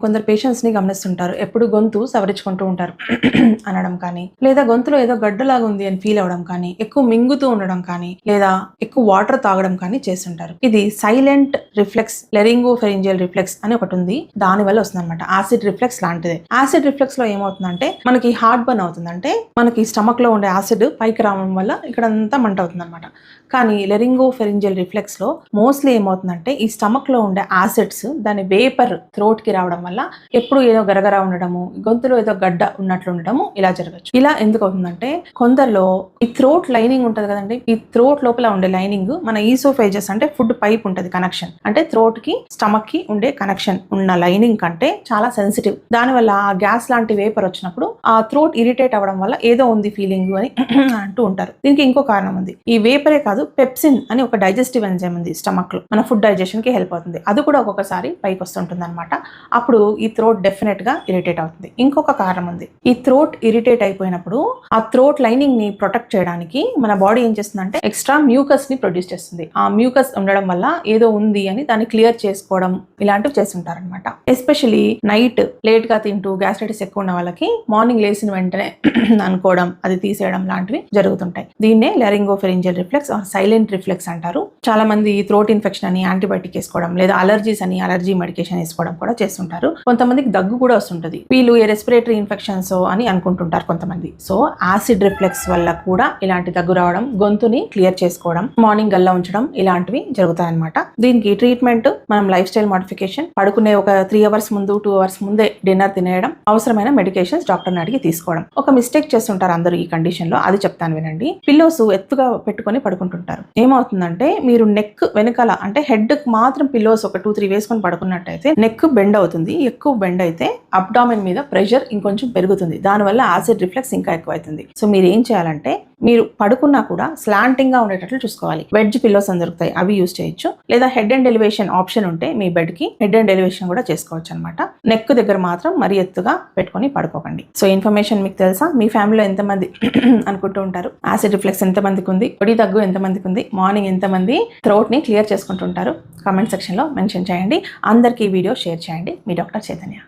కొందరు పేషెంట్స్ ని గమనిస్తుంటారు, ఎప్పుడు గొంతు సవరించుకుంటూ ఉంటారు అనడం కానీ, లేదా గొంతులో ఏదో గడ్డలాగా ఉంది అని ఫీల్ అవడం కానీ, ఎక్కువ మింగుతూ ఉండడం కానీ, లేదా ఎక్కువ వాటర్ తాగడం కానీ చేస్తుంటారు. ఇది సైలెంట్ రిఫ్లెక్స్ లెరింగోఫెరింజియల్ రిఫ్లెక్స్ అని ఒకటి ఉంది. దాని వల్ల వస్తుంది అనమాట. యాసిడ్ రిఫ్లెక్స్ లాంటిదే. యాసిడ్ రిఫ్లెక్స్ లో ఏమవుతుందంటే మనకి హార్ట్ బర్న్ అవుతుంది. అంటే మనకి స్టమక్ లో ఉండే యాసిడ్ పైకి రావడం వల్ల ఇక్కడంతా మంట అవుతుంది అనమాట. కానీ లెరింగోఫెరింజియల్ రిఫ్లెక్స్ లో మోస్ట్లీ ఏమవుతుందంటే ఈ స్టమక్ లో ఉండే యాసిడ్స్ దాని వేపర్ థ్రోట్ కి రావడం వల్ల ఎప్పుడు ఏదో గరగర ఉండడము, గొంతులో ఏదో గడ్డ ఉన్నట్లు ఉండడము ఇలా జరగచ్చు. ఇలా ఎందుకు అవుతుందంటే కొందరిలో ఈ థ్రోట్ లైనింగ్ ఉంటది కదండి, ఈ థ్రోట్ లోపల ఉండే లైనింగ్ మన ఈసోఫేజస్ అంటే ఫుడ్ పైప్ ఉంటది కనెక్షన్, అంటే థ్రోట్ కి స్టమక్ కి ఉండే కనెక్షన్ ఉన్న లైనింగ్ కంటే చాలా సెన్సిటివ్. దానివల్ల ఆ గ్యాస్ లాంటి వేపర్ వచ్చినప్పుడు ఆ థ్రోట్ ఇరిటేట్ అవ్వడం వల్ల ఏదో ఉంది ఫీలింగ్ అని అంటూ ఉంటారు. దీనికి ఇంకో కారణం ఉంది. ఈ వేపరే కాదు, పెప్సిన్ అని ఒక డైజెస్టివ్ ఎంజైమ్ ఉంది స్టమక్ లో, మన ఫుడ్ డైజెషన్ కి హెల్ప్ అవుతుంది. అది కూడా ఒక్కొక్కసారి పైకి వస్తుంటుంది అనమాట. అప్పుడు ఈ థ్రోట్ డెఫినెట్ గా ఇరిటేట్ అవుతుంది. ఇంకొక కారణం ఉంది. ఈ థ్రోట్ ఇరిటేట్ అయిపోయినప్పుడు ఆ థ్రోట్ లైనింగ్ ని ప్రొటెక్ట్ చేయడానికి మన బాడీ ఏం చేస్తుందంటే ఎక్స్ట్రా మ్యూకస్ ని ప్రొడ్యూస్ చేస్తుంది. ఆ మ్యూకస్ ఉండడం వల్ల ఏదో ఉంది అని దాన్ని క్లియర్ చేసుకోవడం ఇలాంటివి చేస్తుంటారు అనమాట. ఎస్పెషలీ నైట్ లేట్ గా తింటూ గ్యాస్ట్రైటిస్ ఎక్కువ ఉన్న వాళ్ళకి మార్నింగ్ లేచిన వెంటనే అనుకోవడం, అది తీసేయడం లాంటివి జరుగుతుంటాయి. దీన్నే లెరింగోఫెరింజియల్ రిఫ్లెక్స్ సైలెంట్ రిఫ్లెక్స్ అంటారు. చాలా మంది థ్రోట్ ఇన్ఫెక్షన్ అని యాంటీబయాటిక్ వేసుకోవడం, లేదా అలర్జీస్ అని అలర్జీ మెడికేషన్ వేసుకోవడం కూడా చేస్తుంటారు. కొంతమందికి దగ్గు కూడా వస్తుంటది. వీళ్ళు రెస్పిరేటరీ ఇన్ఫెక్షన్స్ అని అనుకుంటుంటారు కొంతమంది. సో యాసిడ్ రిఫ్లెక్స్ వల్ల కూడా ఇలాంటి దగ్గు రావడం, గొంతుని క్లియర్ చేసుకోవడం, మార్నింగ్ గల్లా ఉంచడం ఇలాంటివి జరుగుతాయి అనమాట. దీనికి ట్రీట్మెంట్ మనం లైఫ్ స్టైల్ మోడిఫికేషన్, పడుకునే ఒక 3 అవర్స్ ముందు 2 అవర్స్ ముందే డిన్నర్ తినేయడం, అవసరమైన మెడికేషన్స్ డాక్టర్ని అడిగి తీసుకోవడం. ఒక మిస్టేక్ చేస్తుంటారు అందరూ ఈ కండిషన్ లో, అది చెప్తాను వినండి. పిల్లోస్ ఎత్తుగా పెట్టుకొని పడుకుంటుంటారు. ఏమవుతుందంటే మీరు నెక్ వెనకాల అంటే హెడ్ కి మాత్రం పిల్లోస్ ఒక 2-3 వేసుకొని పడుకున్నట్టయితే నెక్ బెండ్ అవుతుంది. ఎక్కువ బెండ్ అయితే అబ్డామిన్ మీద ప్రెషర్ ఇంకొంచెం పెరుగుతుంది. దానివల్ల యాసిడ్ రిఫ్లెక్స్ ఇంకా ఎక్కువ అవుతుంది. సో మీరు ఏం చేయాలంటే మీరు పడుకున్నా కూడా స్లాంటింగ్ గా ఉండేటట్లు చూసుకోవాలి. వెడ్జ్ పిల్లోస్ అని దొరుకుతాయి, అవి యూజ్ చేయొచ్చు. లేదా హెడ్ అండ్ ఎలివేషన్ ఆప్షన్ ఉంటే మీ బెడ్ కి హెడ్ అండ్ ఎలివేషన్ కూడా చేసుకోవచ్చు అనమాట. నెక్ దగ్గర మాత్రం మరీ ఎత్తుగా పెట్టుకొని పడుకోకండి. సో ఇన్ఫర్మేషన్ మీకు తెలుసా? మీ ఫ్యామిలీలో ఎంతమంది అనుకుంటూ ఉంటారు? యాసిడ్ రిఫ్లెక్స్ ఎంతమందికి ఉంది? పొడి దగ్గు ఎంతమందికి ఉంది? మార్నింగ్ ఎంతమంది థ్రోట్ ని క్లియర్ చేసుకుంటుంటారు? కామెంట్ సెక్షన్ లో మెన్షన్ చేయండి. అందరికీ ఈ వీడియో షేర్ చేయండి. మీ డాక్టర్ చైతన్య.